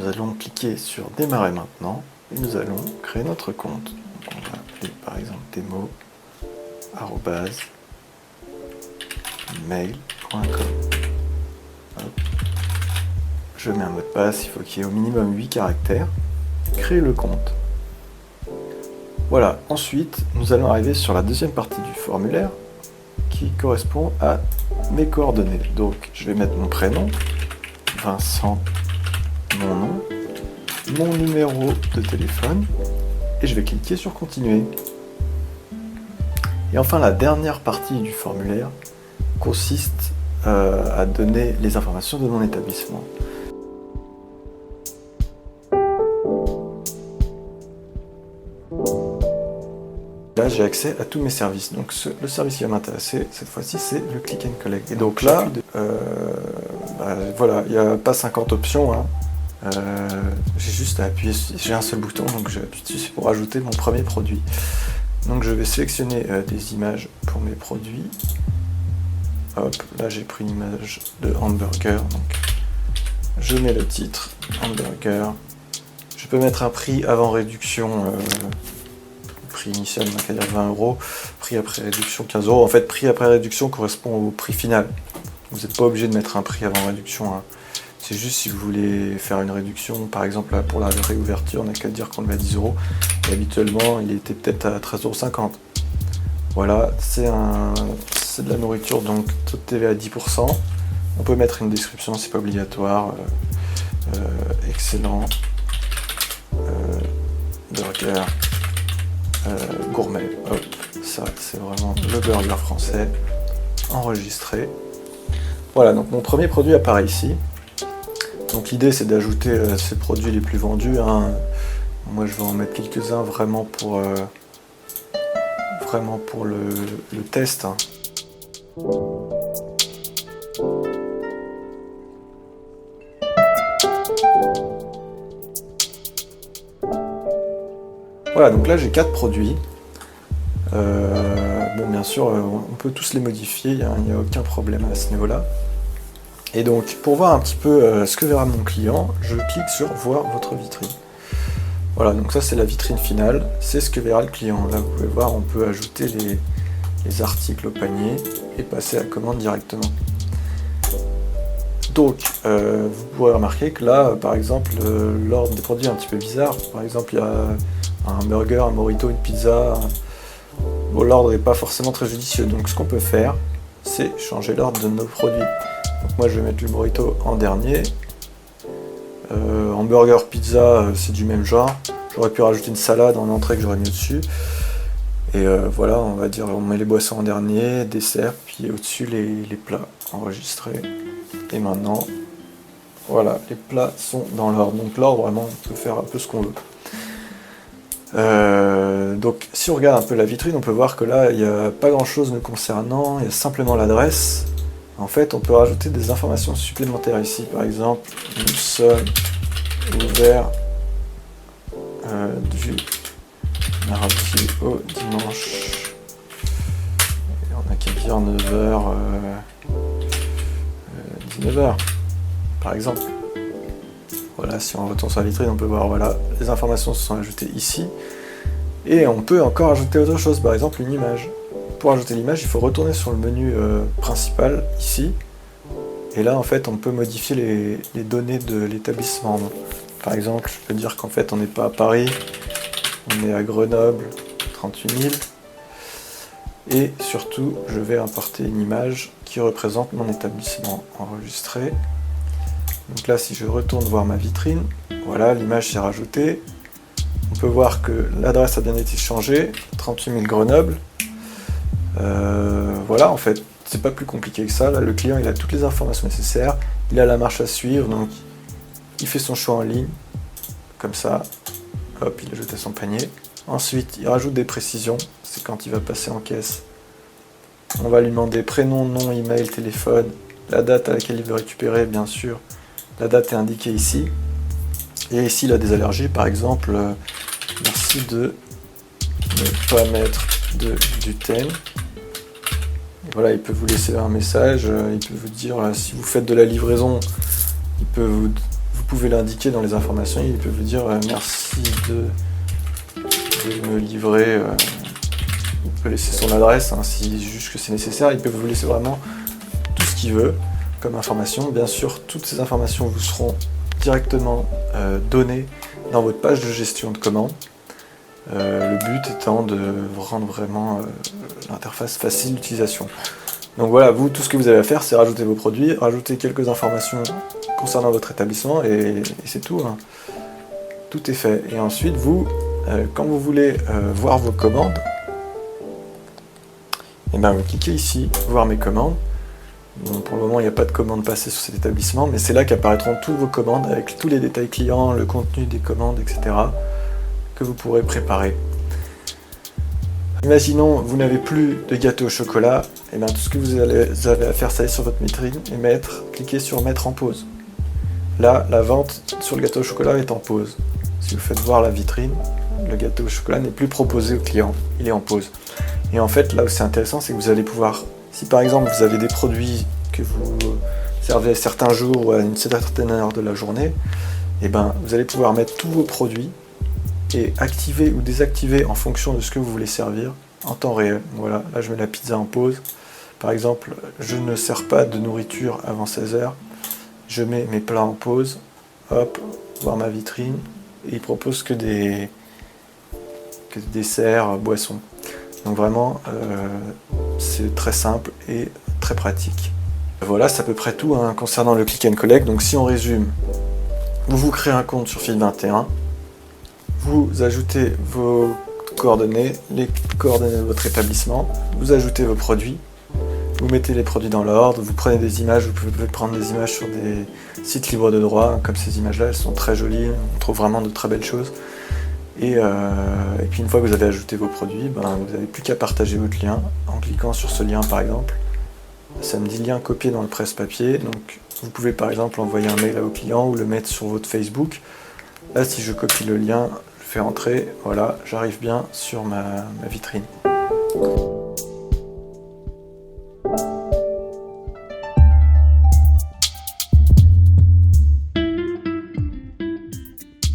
nous allons cliquer sur démarrer maintenant et nous allons créer notre compte. Donc on va appeler par exemple demo@mail.com. Je mets un mot de passe, il faut qu'il y ait au minimum 8 caractères. Créer le compte. Voilà, ensuite nous allons arriver sur la deuxième partie du formulaire qui correspond à mes coordonnées. Donc je vais mettre mon prénom, Vincent, mon nom, mon numéro de téléphone et je vais cliquer sur continuer. Et enfin la dernière partie du formulaire consiste à donner les informations de mon établissement. Là, j'ai accès à tous mes services. Donc, le service qui va m'intéresser, cette fois-ci, c'est le Click and Collect. Et donc là, voilà, il n'y a pas 50 options. Hein. J'ai juste à appuyer, j'ai un seul bouton, donc j'appuie dessus pour ajouter mon premier produit. Donc, je vais sélectionner des images pour mes produits. Hop, là, j'ai pris une image de hamburger. Donc, je mets le titre, hamburger. Je peux mettre un prix avant réduction. Prix initial, on va dire 20 €, prix après réduction 15 €. En fait, prix après réduction correspond au prix final. Vous n'êtes pas obligé de mettre un prix avant réduction. Hein. C'est juste si vous voulez faire une réduction, par exemple là, pour la réouverture, on n'a qu'à dire qu'on le met à 10 €. Et habituellement, il était peut-être à 13,50 €. Voilà, c'est de la nourriture, donc taux de TVA à 10%. On peut mettre une description, c'est pas obligatoire. Excellent. Burger. Gourmet, hop, ça c'est vraiment le burger français, enregistré. Voilà, donc mon premier produit apparaît ici. Donc l'idée c'est d'ajouter ces produits les plus vendus. Hein. Moi je vais en mettre quelques-uns vraiment pour le test. Hein. Voilà, donc là j'ai 4 produits. Bon, bien sûr, on peut tous les modifier, il n'y a aucun problème à ce niveau-là. Et donc, pour voir un petit peu ce que verra mon client, je clique sur voir votre vitrine. Voilà, donc ça c'est la vitrine finale, c'est ce que verra le client. Là, vous pouvez voir, on peut ajouter les articles au panier et passer à la commande directement. Donc, vous pourrez remarquer que là, par exemple, l'ordre des produits est un petit peu bizarre. Par exemple, il y a un burger, un mojito, une pizza. Bon, l'ordre n'est pas forcément très judicieux. Donc ce qu'on peut faire, c'est changer l'ordre de nos produits. Donc moi je vais mettre le mojito en dernier. Hamburger, pizza, c'est du même genre. J'aurais pu rajouter une salade en entrée que j'aurais mis au-dessus. Et voilà, on va dire, on met les boissons en dernier, dessert, puis au-dessus les plats enregistrés. Et maintenant, voilà, les plats sont dans l'ordre. Donc l'ordre, vraiment, on peut faire un peu ce qu'on veut. Donc si on regarde un peu la vitrine, on peut voir que là il n'y a pas grand chose nous concernant, il y a simplement l'adresse. En fait on peut rajouter des informations supplémentaires ici, par exemple nous sommes ouverts du mardi au dimanche, et on n'a qu'à dire 9h 19h par exemple. Voilà, si on retourne sur la vitrine, on peut voir, voilà, les informations se sont ajoutées ici. Et on peut encore ajouter autre chose, par exemple une image. Pour ajouter l'image, il faut retourner sur le menu principal, ici. Et là, en fait, on peut modifier les données de l'établissement. Par exemple, je peux dire qu'en fait, on n'est pas à Paris, on est à Grenoble, 38 000. Et surtout, je vais importer une image qui représente mon établissement enregistré. Donc là, si je retourne voir ma vitrine, voilà, l'image s'est rajoutée. On peut voir que l'adresse a bien été changée, 38 000 Grenoble. Voilà, en fait, c'est pas plus compliqué que ça. Là, le client, il a toutes les informations nécessaires. Il a la marche à suivre, donc il fait son choix en ligne, comme ça. Hop, il ajoute à son panier. Ensuite, il rajoute des précisions. C'est quand il va passer en caisse. On va lui demander prénom, nom, email, téléphone, la date à laquelle il veut récupérer, bien sûr. La date est indiquée ici. Et ici, il a des allergies, par exemple, merci de ne pas mettre de gluten. Voilà, il peut vous laisser un message, il peut vous dire, si vous faites de la livraison, il peut vous pouvez l'indiquer dans les informations, il peut vous dire merci de me livrer, il peut laisser son adresse hein, s'il juge que c'est nécessaire, il peut vous laisser vraiment tout ce qu'il veut comme information. Bien sûr, toutes ces informations vous seront directement données dans votre page de gestion de commande. Le but étant de rendre vraiment l'interface facile d'utilisation. Donc voilà, vous, tout ce que vous avez à faire, c'est rajouter vos produits, rajouter quelques informations concernant votre établissement et c'est tout. Hein. Tout est fait. Et ensuite, vous, quand vous voulez voir vos commandes, et bien vous cliquez ici, voir mes commandes. Bon, pour le moment, il n'y a pas de commandes passées sur cet établissement, mais c'est là qu'apparaîtront toutes vos commandes avec tous les détails clients, le contenu des commandes, etc. que vous pourrez préparer. Imaginons, vous n'avez plus de gâteau au chocolat, et bien tout ce que vous avez à faire, c'est aller sur votre vitrine et cliquer sur mettre en pause. Là, la vente sur le gâteau au chocolat est en pause. Si vous faites voir la vitrine, le gâteau au chocolat n'est plus proposé au client, il est en pause. Et en fait, là où c'est intéressant, c'est que vous allez pouvoir, si par exemple vous avez des produits que vous servez certains jours ou à une certaine heure de la journée, et ben vous allez pouvoir mettre tous vos produits et activer ou désactiver en fonction de ce que vous voulez servir en temps réel. Voilà, là je mets la pizza en pause. Par exemple, je ne sers pas de nourriture avant 16h. Je mets mes plats en pause. Hop, voir ma vitrine. Et il propose que des desserts, boissons. Donc vraiment, c'est très simple et très pratique. Voilà, c'est à peu près tout hein, concernant le click and collect. Donc si on résume, vous créez un compte sur Fil21. Vous ajoutez vos coordonnées, les coordonnées de votre établissement, vous ajoutez vos produits, vous mettez les produits dans l'ordre, vous prenez des images, vous pouvez prendre des images sur des sites libres de droit, comme ces images-là, elles sont très jolies, on trouve vraiment de très belles choses. Et puis une fois que vous avez ajouté vos produits, vous n'avez plus qu'à partager votre lien en cliquant sur ce lien par exemple. Ça me dit lien copié dans le presse-papier, donc vous pouvez par exemple envoyer un mail au client ou le mettre sur votre Facebook. Là, si je copie le lien, je fais entrer, voilà, j'arrive bien sur ma vitrine.